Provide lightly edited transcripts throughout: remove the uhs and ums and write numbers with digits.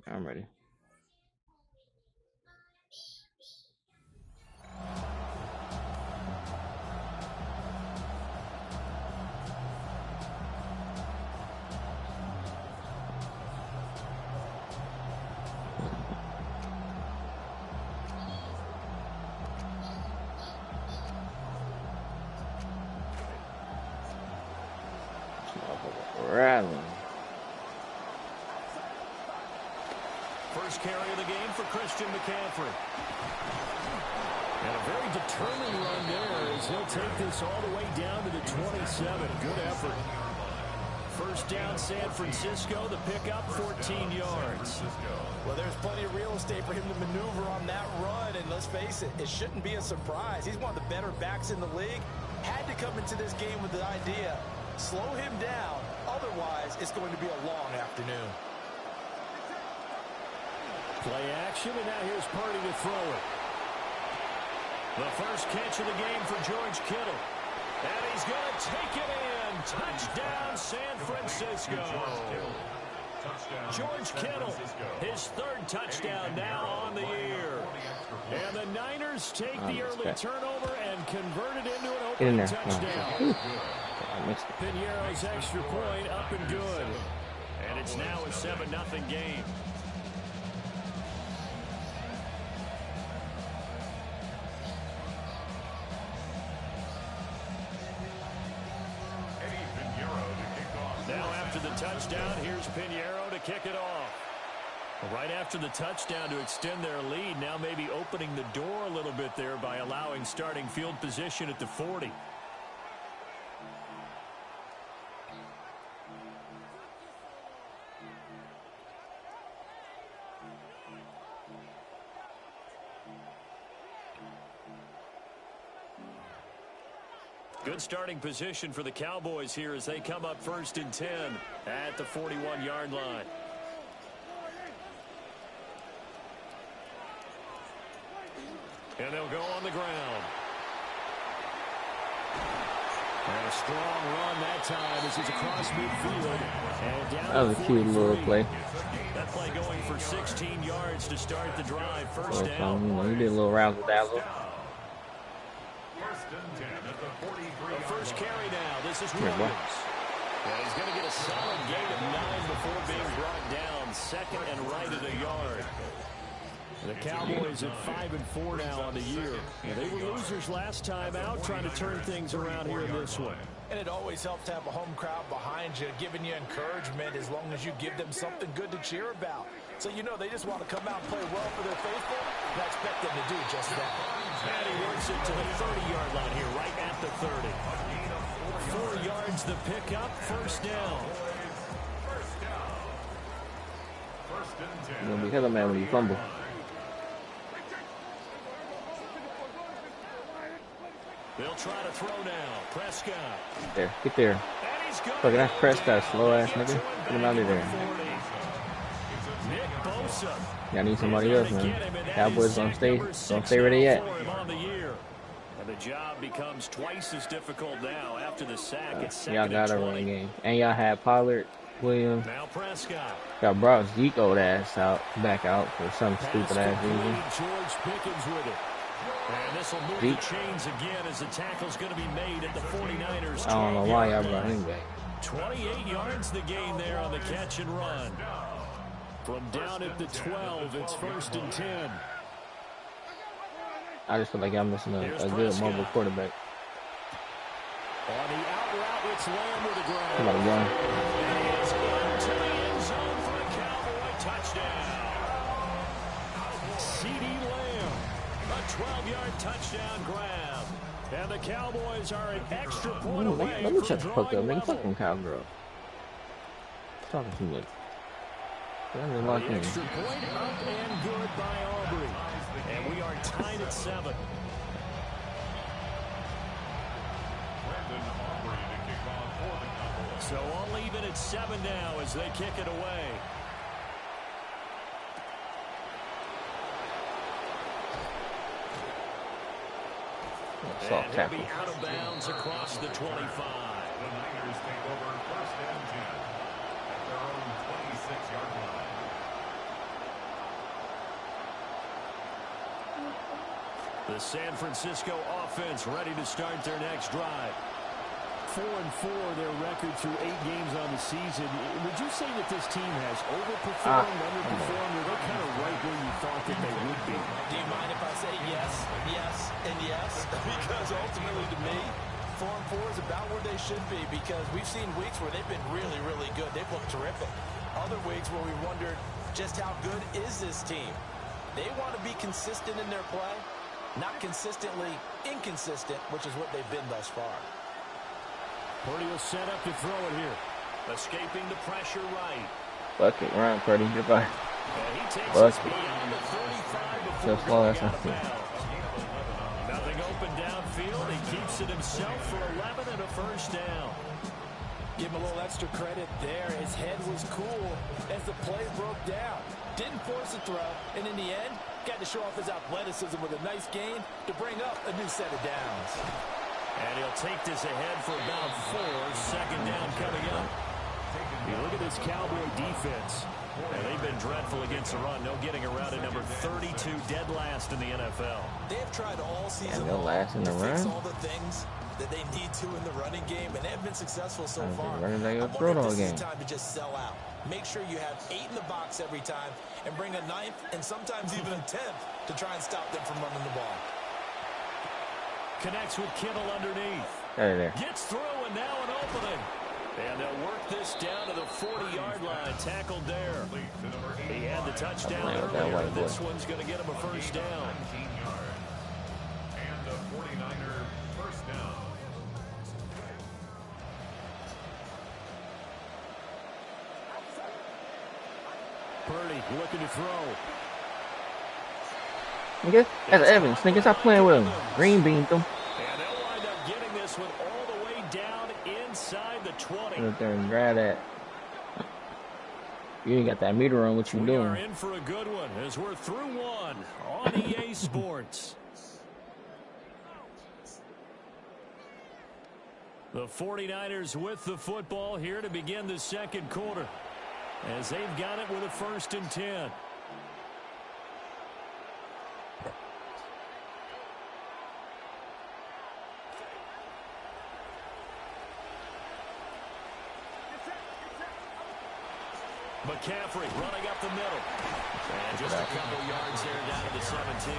I'm ready. Rattling. First carry of the game for Christian McCaffrey. And a very determined run there as he'll take this all the way down to the 27. Good effort. First down, San Francisco. The pickup, 14 yards. Well, there's plenty of real estate for him to maneuver on that run. And let's face it, it shouldn't be a surprise. He's one of the better backs in the league. Had to come into this game with the idea, slow him down. Otherwise, it's going to be a long afternoon. Play action, and now here's Purdy to throw it. The first catch of the game for George Kittle. And he's going to take it in. Touchdown, San Francisco. George Kittle, his third touchdown now on the year. And the Niners take the early turnover and convert it into an opening touchdown. Pinheiro's extra point up and good. And it's now a 7-0 game. Now after the touchdown, here's Pinheiro to kick it off. Right after the touchdown to extend their lead, now maybe opening the door a little bit there by allowing starting field position at the 40. Good starting position for the Cowboys here as they come up 1st and 10 at the 41-yard line. And they'll go on the ground. And a strong run that time as he's across midfield. And down that was a cute little play. That play going for 16 yards to start the drive. First down. You know, he did a little razzle-dazzle. The first carry now. This is Williams. And he's going to get a solid gain of 9 before being brought down. Second and right at a yard. The Cowboys at 5-4 now on the year. They were losers last time out, trying to turn things around here in this one. And it always helps to have a home crowd behind you, giving you encouragement as long as you give them something good to cheer about. So you know they just want to come out and play well for their faithful, and I expect them to do just that. And he works it to the 30-yard line here, right at the 30. 4 yards the pickup, first down. You're going to be hella mad when you fumble. They'll try to throw now. Prescott. There, get there. Look at that Prescott, slow ass nigga. Get him out of there. Nick Bosa. Y'all need somebody else, man. Cowboys don't stay ready yet. And the job becomes twice as difficult now after the sack. It's y'all got a running game, and y'all had Pollard, Williams. Now Prescott. Y'all brought Zeke old ass back out for some stupid ass reason. George Pickens with it. And this will move the chains again as the tackle's going to be made at the 49ers. I don't know why y'all brought him back. 28 yards the gain there on the catch and run. From down at the 12, it's 1st and 10. I just feel like I'm missing a good mobile quarterback. On the out route, it's Lamb with the ground. Come on, run. And he's into the end zone for a Cowboy touchdown. C.D. Lamb, a 12-yard touchdown grab. And the Cowboys are an extra point away. Let me shut the fuck up, nigga. Fuck them cowgirl. Talking too much. The extra point up and good by Aubrey. And we are tied at 7. So all even at 7 now as they kick it away. Soft tackle. And he'll be out of bounds across the 25. The Niners take over 1st and 10 at their own 26-yard line. The San Francisco offense ready to start their next drive. 4-4 their record through 8 games on the season. Would you say that this team has overperformed, underperformed, or they're kind of right where you thought that they would be? Do you mind if I say yes, yes, and yes? Because ultimately to me, 4-4 is about where they should be, because we've seen weeks where they've been really, really good. They've looked terrific. Other weeks where we wondered just how good is this team. They want to be consistent in their play, not consistently inconsistent, which is what they've been thus far. Purdy will set up to throw it here. Escaping the pressure right. Fuck it, run, Purdy. Goodbye. He takes Fuck us beyond the 35 before so slow, that's going not out of good. bounds. Nothing open downfield. He keeps it himself for 11 and a first down. Give him a little extra credit there. His head was cool as the play broke down. Didn't force a throw, and in the end, got to show off his athleticism with a nice gain to bring up a new set of downs. And he'll take this ahead for about 4. Second down coming up. You look at this Cowboy defense. And they've been dreadful against the run. No getting around at number 32, dead last in the NFL. They've tried all season And they'll last in the to fix run? all the things that they need to in the running game, and they have been successful so far. Running like a I wonder throw if all this game. is time to just sell out. Make sure you have 8 in the box every time and bring a 9th and sometimes even a 10th to try and stop them from running the ball. Connects with Kittle underneath. Out of there. Gets through and now an opening. And they'll work this down to the 40-yard line. Tackled there. He had the touchdown playing with that earlier. white boy. This one's going to get him a first down. And the 49er first down. Purdy looking to throw. Nigga, that's Evans. Nigga, stop playing with him. Green bean them. And they'll wind up getting this one all the way down inside the 20. Get up there and grab that. You ain't got that meter on. What you We are doing? in for a good one as we're through one on EA Sports. The 49ers with the football here to begin the second quarter, as they've got it with a 1st and 10. McCaffrey running up the middle. And just a couple yards there down to the 17.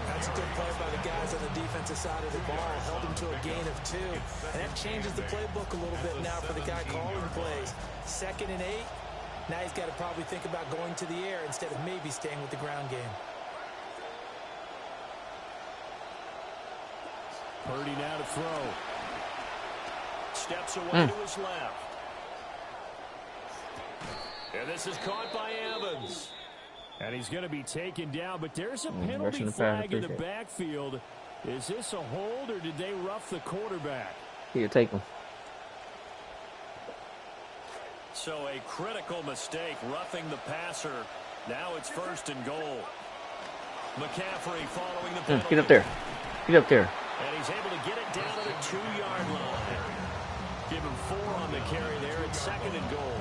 That's a good play by the guys on the defensive side of the ball. Held him to a gain of 2. And that changes the playbook a little bit now for the guy calling plays. 2nd and 8. Now he's got to probably think about going to the air instead of maybe staying with the ground game. Purdy now to throw. Steps away to his left. And this is caught by Evans. And he's going to be taken down, but there's a penalty flag in the backfield. Is this a hold, or did they rough the quarterback? Here, take him. So a critical mistake, roughing the passer. Now it's 1st and goal. McCaffrey following the penalty. Get up there. Get up there. And he's able to get it down to the 2-yard line. Give him 4 on the carry there at 2nd and goal.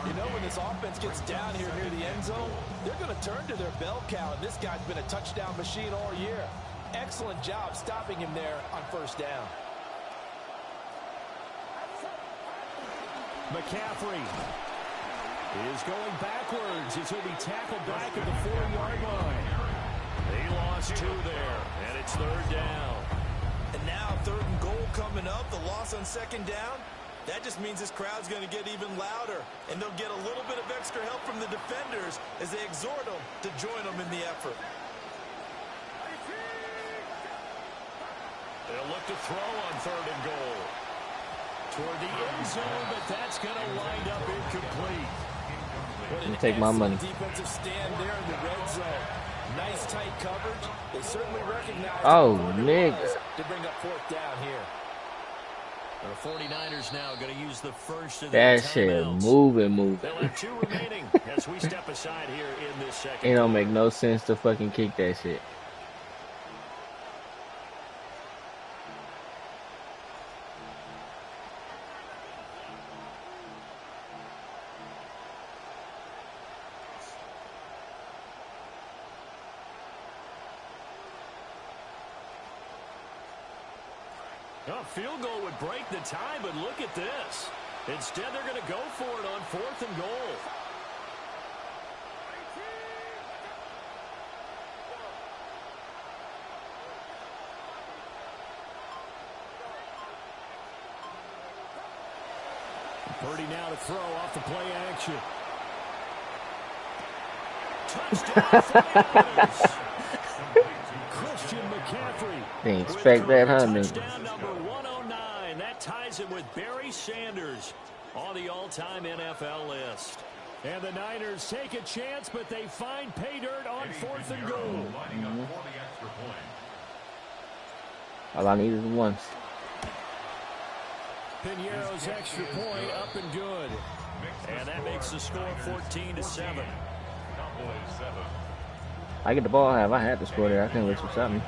You know, when this offense gets down here near the end zone, they're going to turn to their bell cow, and this guy's been a touchdown machine all year. Excellent job stopping him there on 1st down. McCaffrey is going backwards as he'll be tackled back at the 4-yard line. He lost 2 there, and it's 3rd down. And now 3rd and goal coming up, the loss on 2nd down. That just means this crowd's going to get even louder, and they'll get a little bit of extra help from the defenders as they exhort them to join them in the effort. They'll look to throw on 3rd and goal. Toward the end zone, but that's going to wind up incomplete. You take my money. Defensive stand there in the red zone. Nice tight coverage. They certainly recognize nigga. to bring up 4th down here. The 49ers now going to use the first of That their shit timeouts. moving. They'll have 2 remaining as we step aside here in this second. It don't make no sense to fucking kick that shit. A field goal would break the tie, but look at this. Instead, they're going to go for it on 4th and goal. Purdy now to throw off the play action. Touchdown for the Niners. Christian McCaffrey. Didn't expect that, huh, nigga? Touchdown number 109. That ties him with Barry Sanders on the all-time NFL list. And the Niners take a chance, but they find pay dirt on 4th and goal. All I need is once. Pinero's extra point up and good. And that makes the score 14-7. I get the ball. Have I had to score there? I can listen to something.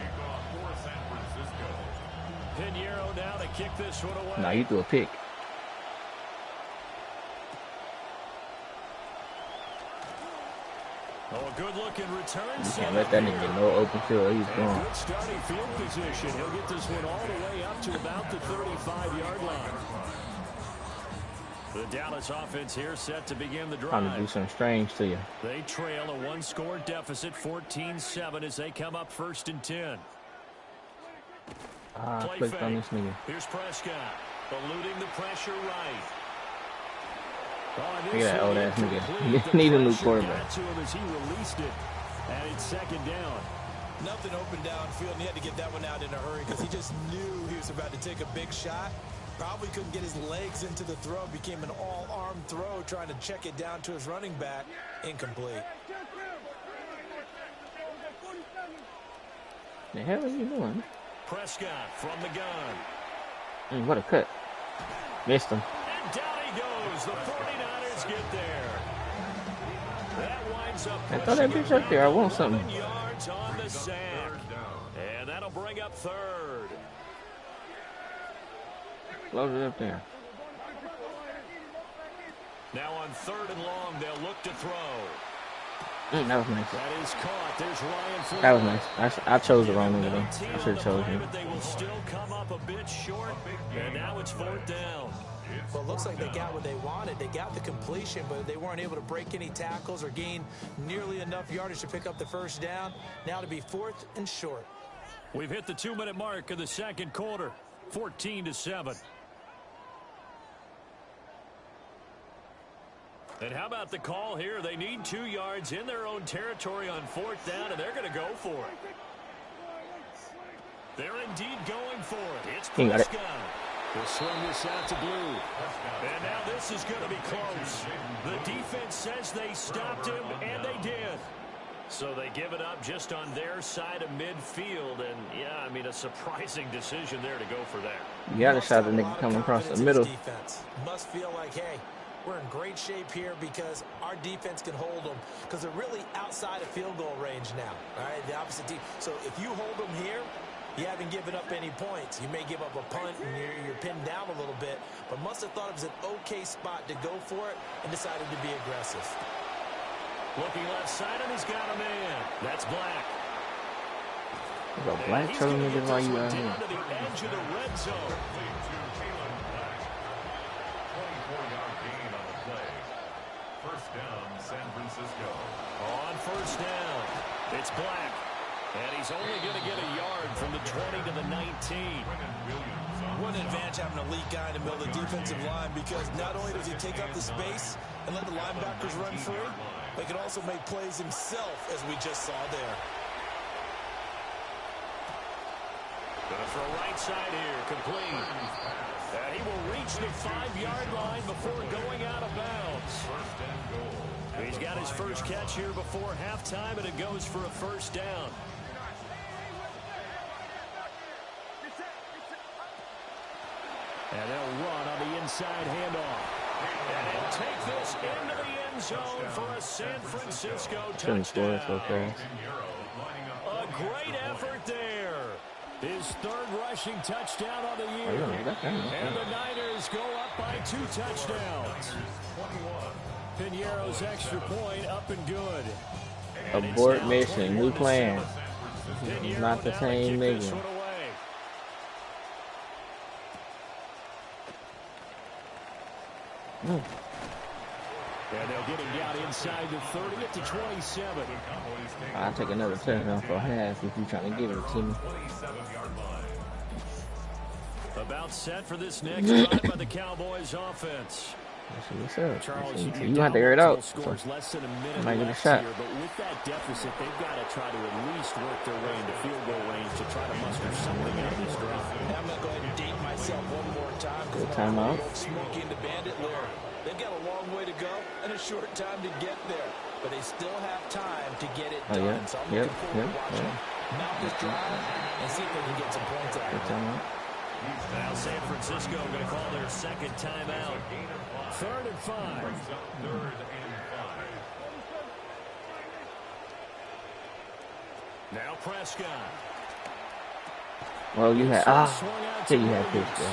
Pinheiro now to kick this one away. Nah, you threw a pick. Oh, a good-looking return. You can't let that nigga get no open field. He's gone. Good starting field position. He'll get this one all the way up to about the 35-yard line. The Dallas offense here set to begin the drive. Trying to do something strange to you. They trail a one-score deficit, 14-7, as they come up 1st and 10. I clicked on this nigga. Here's Prescott, eluding the pressure right. Look at that old ass nigga. Need a new quarterback. To him as he released it, and it's 2nd down. Nothing open downfield, and he had to get that one out in a hurry because he just knew he was about to take a big shot. Probably couldn't get his legs into the throw. Became an all-arm throw, trying to check it down to his running back. Incomplete. The hell are you doing? Prescott from the gun. What a cut. Missed him. And down he goes. The 49ers get there. That winds up I thought that bitch up there. I want something. 11 yards on the sack. And that'll bring up 3rd. Load it up there. Now on 3rd and long, they'll look to throw. That was nice. That is caught. There's Ryan. That was nice. I chose the wrong one though. I should have chosen him. But they will still come up a bit short. And now it's 4th down. Well, it looks like they got what they wanted. They got the completion, but they weren't able to break any tackles or gain nearly enough yardage to pick up the 1st down. Now to be 4th and short. We've hit the 2-minute mark of the 2nd quarter. 14-7. And how about the call here? They need 2 yards in their own territory on 4th down, and they're going to go for it. They're indeed going for it. It's Prescott. We'll swing this out to Blue. And now this is going to be close. The defense says they stopped him, and they did. So they give it up just on their side of midfield. And, yeah, I mean, a surprising decision there to go for that. You got to shot the nigga coming across the middle. Must feel like, hey, we're in great shape here because our defense can hold them because they're really outside of field goal range now. All right, the opposite team. So if you hold them here, you haven't given up any points. You may give up a punt and you're pinned down a little bit, but must have thought it was an okay spot to go for it and decided to be aggressive. Looking left side, and he's got a man. That's Black. You got Black telling me this while you out here. Down to the edge of the red zone. 24-yard gain on the play. 1st down, San Francisco. On 1st down, it's Black. And he's only going to get a yard from the 20 to the 19. What an advantage having a elite guy in the middle of the defensive line because not only does he take up the space and let the linebackers run free, but he can also make plays himself, as we just saw there. Gonna throw right side here, complete. And he will reach the 5-yard line before going out of bounds. He's got his first catch here before halftime, and it goes for a 1st down. And they'll run on the inside handoff. And he'll take this into the end zone for a San Francisco touchdown. A great effort there. His 3rd rushing touchdown on the year. And the Niners go up by 2 touchdowns. Pinheiro's extra point up and good. Abort mission, new plan. Not the same nigga. And they'll get him down inside the 30 at the 27. I'll take another touchdown for half if you're trying to give it to me. About set for this next drive by the Cowboys offense. What's up? Charles, you have to air it out. Scores less than a minute might get a left shot. here, but with that deficit, they've got to try to at least work their way into field goal range to try to muster something out of this drive. I'm going to go ahead and date myself one more time. Good timeout. Smokey and the Bandit Lair. They've got a long way to go and a short time to get there, but they still have time to get it done. Yeah. So I'm looking forward to watching them mount this drive and see if they can get some points out of it. Now San Francisco going to call their second timeout. 3rd and 5. Now Prescott. Well, you had say you had pitch, bro.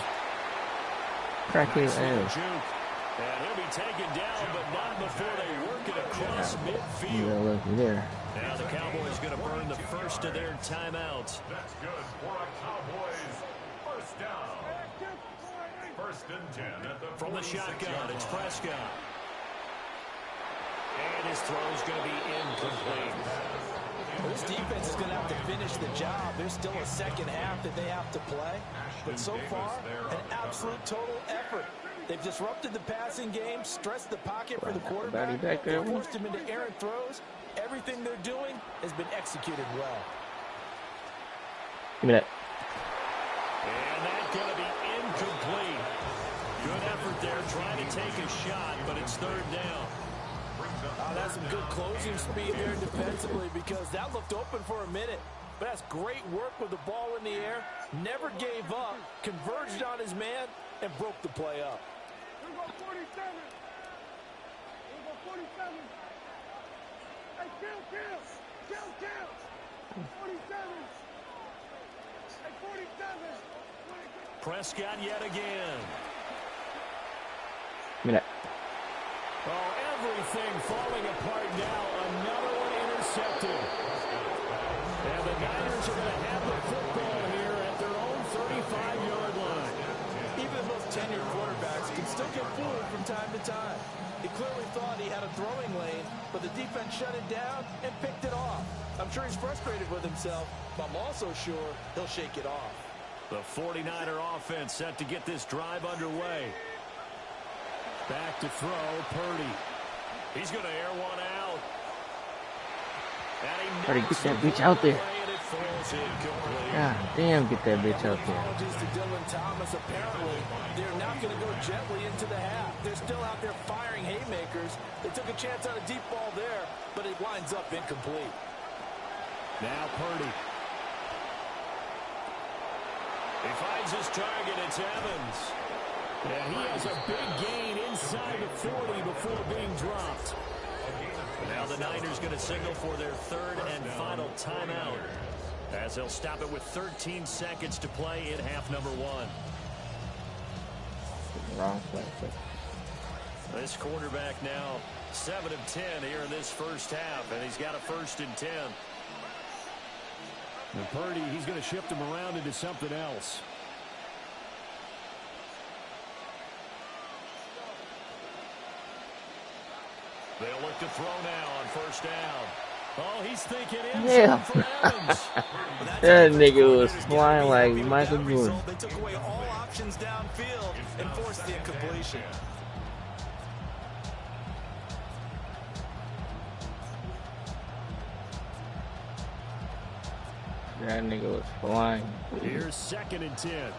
Crack his ass. And he'll be taken down, but not before they work it across midfield. You got lucky there. Now the Cowboys going to burn the first of their timeouts. That's good for a Cowboys first down. 1st and 10 at the From the shotgun, it's Prescott. And his throw's going to be incomplete. This defense is going to have to finish the job. There's still a second half that they have to play. But so far, an absolute total effort. They've disrupted the passing game, stressed the pocket for the quarterback, forced him into errant throws. Everything they're doing has been executed well. Give me that. And that's going to be incomplete. Good effort there, trying to take a shot, but it's 3rd down. That's some good closing speed there defensively because that looked open for a minute. But that's great work with the ball in the air. Never gave up, converged on his man, and broke the play up. Here we go 47. Here we go 47. Hey, kill. 47. Hey, 47. Prescott yet again. Give me that. Oh, everything falling apart now. Another one intercepted. And the Niners are going to have the football here at their own 35-yard line. Even the most tenured quarterbacks can still get fooled from time to time. He clearly thought he had a throwing lane, but the defense shut it down and picked it off. I'm sure he's frustrated with himself, but I'm also sure he'll shake it off. The 49er offense set to get this drive underway. Back to throw, Purdy. He's going to air one out. Purdy, get that bitch out there. God damn, get that bitch out there. Apologies to Dylan Thomas. Apparently, they're not going to go gently into the half. They're still out there firing haymakers. They took a chance on a deep ball there, but it winds up incomplete. Now Purdy. He finds his target. It's Evans. And he has a big gain inside the 40 before being dropped. Now the Niners going to signal for their 3rd and final timeout, as they'll stop it with 13 seconds to play in half number 1. Wrong play. This quarterback now 7 of 10 here in this first half, and he's got a 1st and 10. And Purdy, he's going to shift him around into something else. They'll look to throw now on 1st down. Oh, he's thinking Yeah. for Evans. That nigga was flying like Michael Jordan. They took away all options downfield and forced the incompletion. That nigga was flying. Here's 2nd and 10.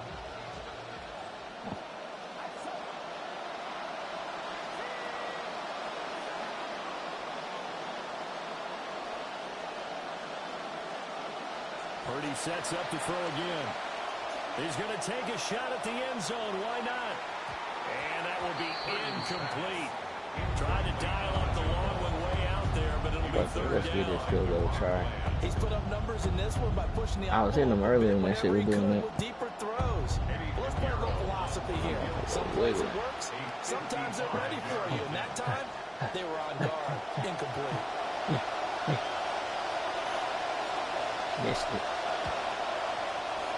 Purdy sets up to throw again. He's going to take a shot at the end zone. Why not? And that will be incomplete. Tried to dial up the long one way out there, but it'll be But 3rd let's get down. this field goal try. He's put up numbers in this one by pushing the I was hitting him earlier when that shit was doing that. with deeper throws. Well, let's play a little philosophy here. Some plays it works, sometimes they're ready for you, and that time they were on guard. Incomplete. Missed it.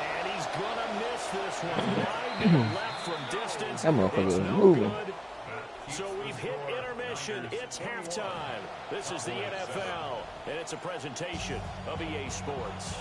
And he's going to miss this one. Wide to the left from distance. That motherfucker It's was no moving. good. So we've hit intermission. It's halftime. This is the NFL, and it's a presentation of EA Sports.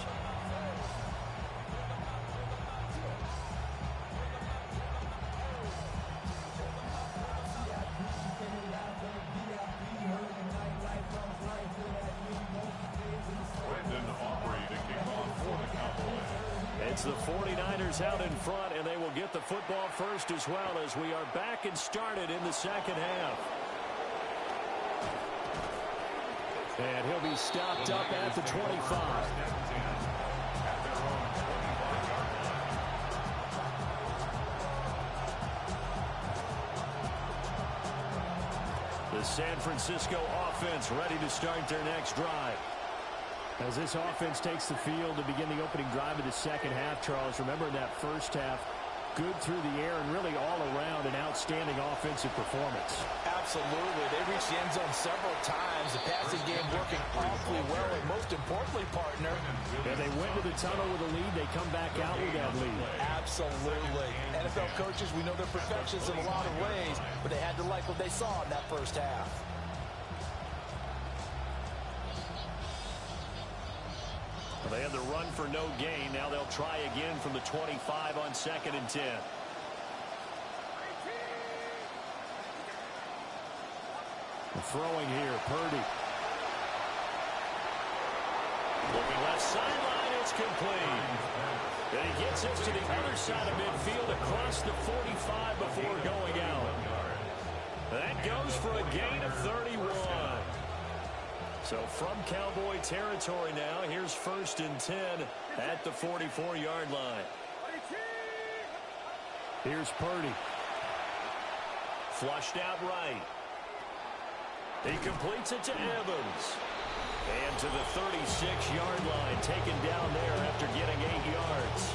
It's the 49ers out in front, and they will get the football first as well as we are back and started in the second half. And he'll be stopped up at the 25. The San Francisco offense ready to start their next drive. As this offense takes the field to begin the opening drive of the second half, Charles, remember in that first half, good through the air and really all around an outstanding offensive performance. Absolutely. They reached the end zone several times. The passing game working awfully well, and most importantly, partner. Yeah, they went to the tunnel with a lead. They come back out with that lead. Absolutely. NFL coaches, we know they're perfectionists in a lot of ways, but they had to like what they saw in that first half. They had the run for no gain. Now they'll try again from the 25 on 2nd and 10. Throwing here, Purdy. Looking left sideline, it's complete. And he gets us to the other side of midfield across the 45 before going out. That goes for a gain of 31. So from Cowboy territory now, here's 1st and 10 at the 44-yard line. Here's Purdy. Flushed out right. He completes it to Evans. And to the 36-yard line, taken down there after getting 8 yards.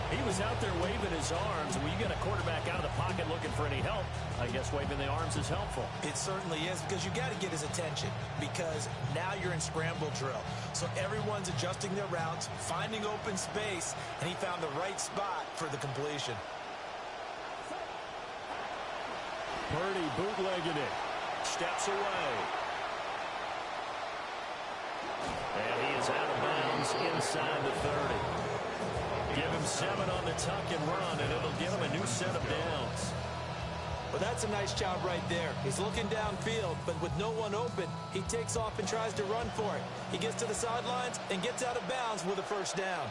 He was out there waving his arms. When you get a quarterback out of the pocket looking for any help, I guess waving the arms is helpful. It certainly is, because you got to get his attention, because now you're in scramble drill. So everyone's adjusting their routes, finding open space, and he found the right spot for the completion. Purdy bootlegging it. Steps away. And he is out of bounds inside the 30. Give him 7 on the tuck and run, and it'll give him a new set of downs. Well, that's a nice job right there. He's looking downfield, but with no one open, he takes off and tries to run for it. He gets to the sidelines and gets out of bounds with a first down.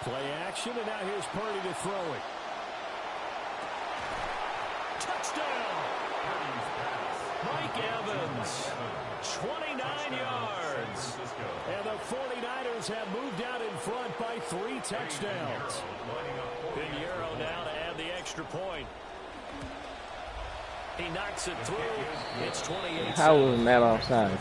Play action, and now here's Purdy to throw it. Touchdown! Mike Evans, 29 yards. And the 49ers have moved out in front by 3 touchdowns. Pinheiro now to add the extra point. He knocks it through. It's 28. How was that offsides?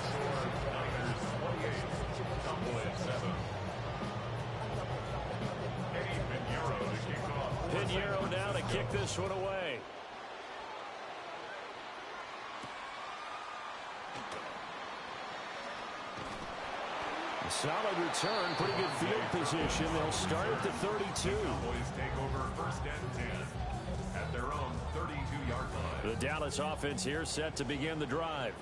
Pinheiro now to kick this one away. A solid return, pretty good field position. They'll start at the 32. Cowboys take over 1st and 10 at their own 32-yard line. The Dallas offense here set to begin the drive.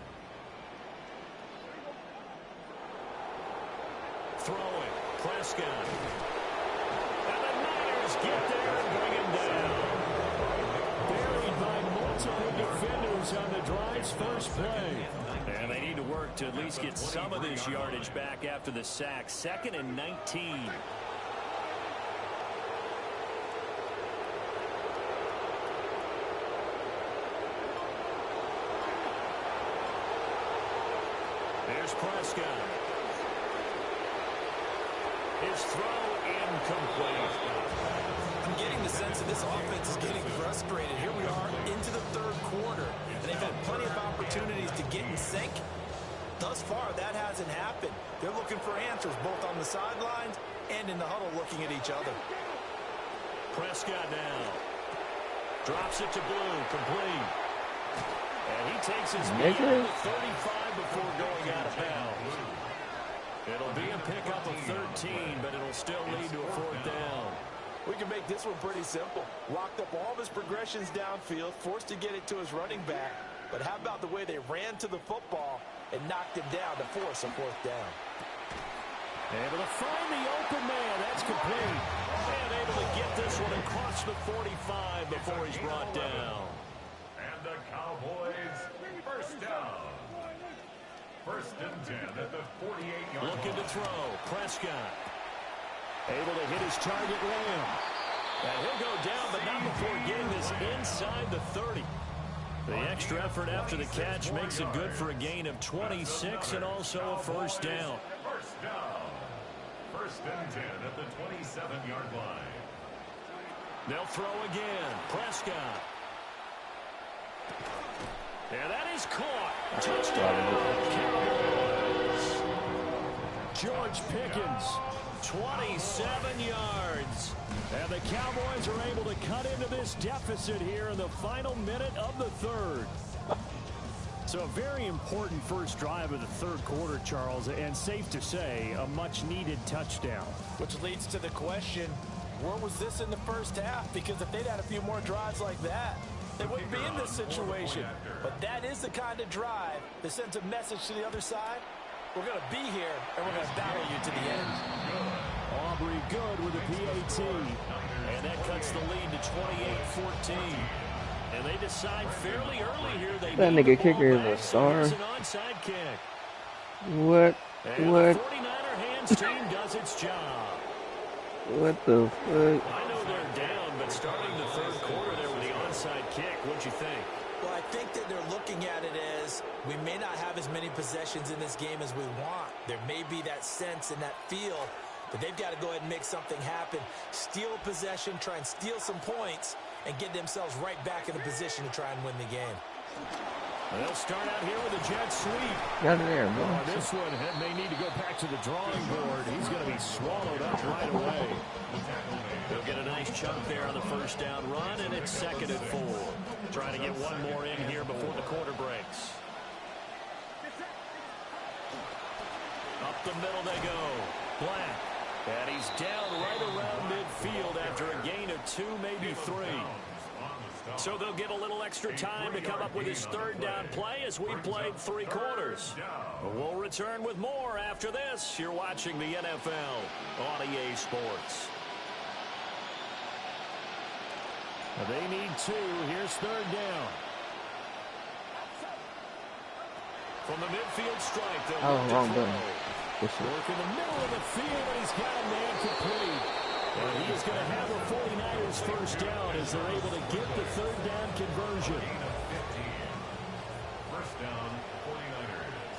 Throwing, Prescott. And the Niners get there and bring him down. Buried by multiple defenders on the drive's first play. And they need to work to at least get some of this yardage back after the sack. 2nd and 19. There's Prescott. His throw incomplete. I'm getting the sense that this offense is getting frustrated. Here we are into the 3rd quarter, and they've had plenty of opportunities to get in sync. Thus far, that hasn't happened. They're looking for answers both on the sidelines and in the huddle looking at each other. Prescott now. Drops it to Blue, complete. And he takes his knee to 35 before going out of bounds. It'll be a pickup of 13, but it'll still lead to a 4th down. We can make this one pretty simple. Locked up all of his progressions downfield, forced to get it to his running back. But how about the way they ran to the football and knocked him down to force a fourth down? Able to find the open man. That's complete. And able to get this one across the 45 before he's brought down. And the Cowboys, first down. First and 10 at the 48-yard line. Looking to throw. Prescott. Able to hit his target, Lamb. And he'll go down, but not before getting this inside the 30. The extra effort after the catch makes it good for a gain of 26 and also a first down. First down. First and 10 at the 27-yard line. They'll throw again. Prescott. And that is caught. Touchdown, Cowboys. George Pickens, 27 yards. And the Cowboys are able to cut into this deficit here in the final minute of the third. So a very important first drive of the third quarter, Charles, and safe to say, a much-needed touchdown. Which leads to the question, where was this in the first half? Because if they'd had a few more drives like that, they wouldn't be in this situation. But that is the kind of drive that sends a message to the other side. We're going to be here, and we're going to battle you to the end. Aubrey Good with a PAT. And that cuts the lead to 28-14. And they decide fairly early here they that nigga kicker is a star. An onside kick. What? And What? The 49er hands team does its job. What the fuck? I know they're down, but starting the third quarter there with the onside kick, what'd you think? Well, I think that they're looking at it as we may not have as many possessions in this game as we want. There may be that sense and that feel that they've got to go ahead and make something happen. Steal a possession, try and steal some points, and get themselves right back in a position to try and win the game. They'll start out here with a jet sweep. Got it there, bro. This one may need to go back to the drawing board. He's going to be swallowed up right away. They'll get a nice chunk there on the first down run, and it's 2nd and 4. Trying to get one more in here before the quarter breaks. Up the middle they go. Black. And he's down right around midfield after a gain of 2, maybe 3. So they'll get a little extra time to come up with his third down play as we played 3 quarters. We'll return with more after this. You're watching the NFL on EA Sports. They need 2. Here's third down. From the midfield strike, they'll look wrong to button. throw. Work in the middle of the field, and he's got a man complete. And he's going to have the 49ers first down as they're able to get the third down conversion. First down, 49ers.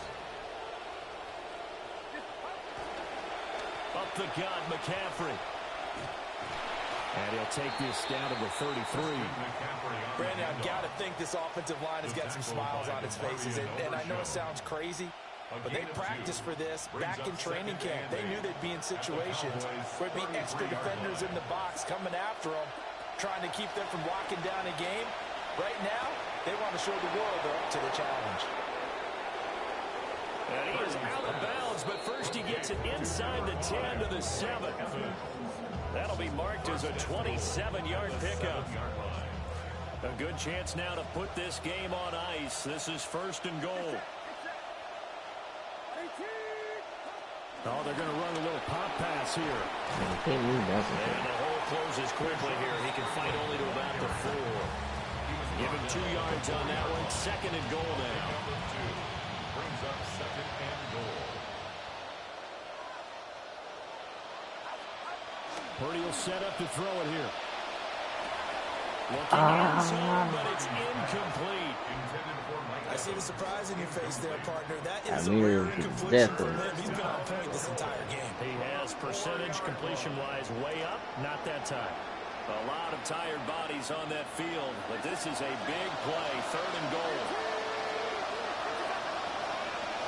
Up the gut, McCaffrey. And he'll take this down to the 33. Brandon, I've got to think this offensive line has got some smiles on its faces. And I know it sounds crazy, but they practiced for this back in training camp. They knew they'd be in situations where there'd be extra defenders in the box coming after them, trying to keep them from locking down a game. Right now, they want to show the world they're up to the challenge. And he is out of bounds, but first he gets it inside the 10 to the 7. That'll be marked as a 27-yard pickup. A good chance now to put this game on ice. This is 1st and goal. Oh, they're going to run a little pop pass here. Can't move that. And the hole closes quickly here. He can fight only to about the 4. Give him 2 yards on that one. 2nd and goal now. Brings up 2nd and goal. Purdy will set up to throw it here. Looking end zone, but it's incomplete. I see the surprise in your face there, partner. That is I a knew rare it was incompletion death. from him. He's been on point this entire game. He has percentage completion-wise way up. Not that time. A lot of tired bodies on that field, but this is a big play. 3rd and goal.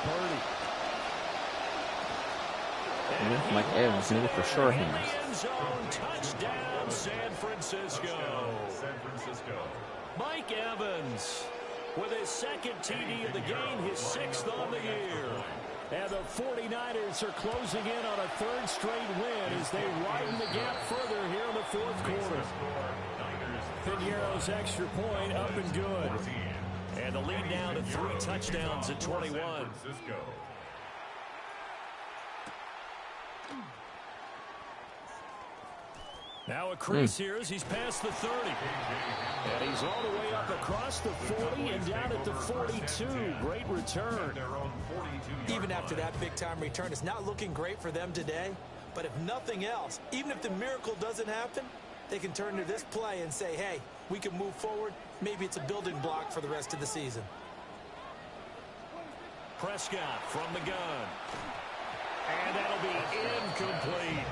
Purdy. Mike Evans, nigga, for sure him. Touchdown, San Francisco. San Francisco. Mike Evans with his 2nd TD of the game, his 6th on the year. And the 49ers are closing in on a third straight win as they widen the gap further here in the fourth quarter. Piñeiro's extra point up and good. And the lead now to 3 touchdowns at 21. Now a crease here as he's past the 30. And he's all the way up across the 40 and down at the 42. Great return. Even after that big-time return, it's not looking great for them today. But if nothing else, even if the miracle doesn't happen, they can turn to this play and say, hey, we can move forward. Maybe it's a building block for the rest of the season. Prescott from the gun. And that'll be incomplete.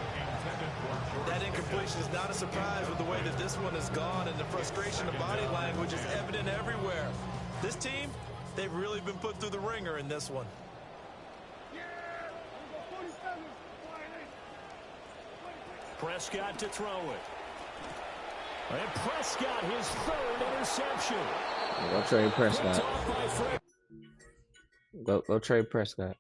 That incompletion is not a surprise with the way that this one has gone, and the frustration of body language is evident everywhere. This team, they've really been put through the ringer in this one. Prescott to throw it. And Prescott, his third interception. Go trade Prescott. Go trade Prescott.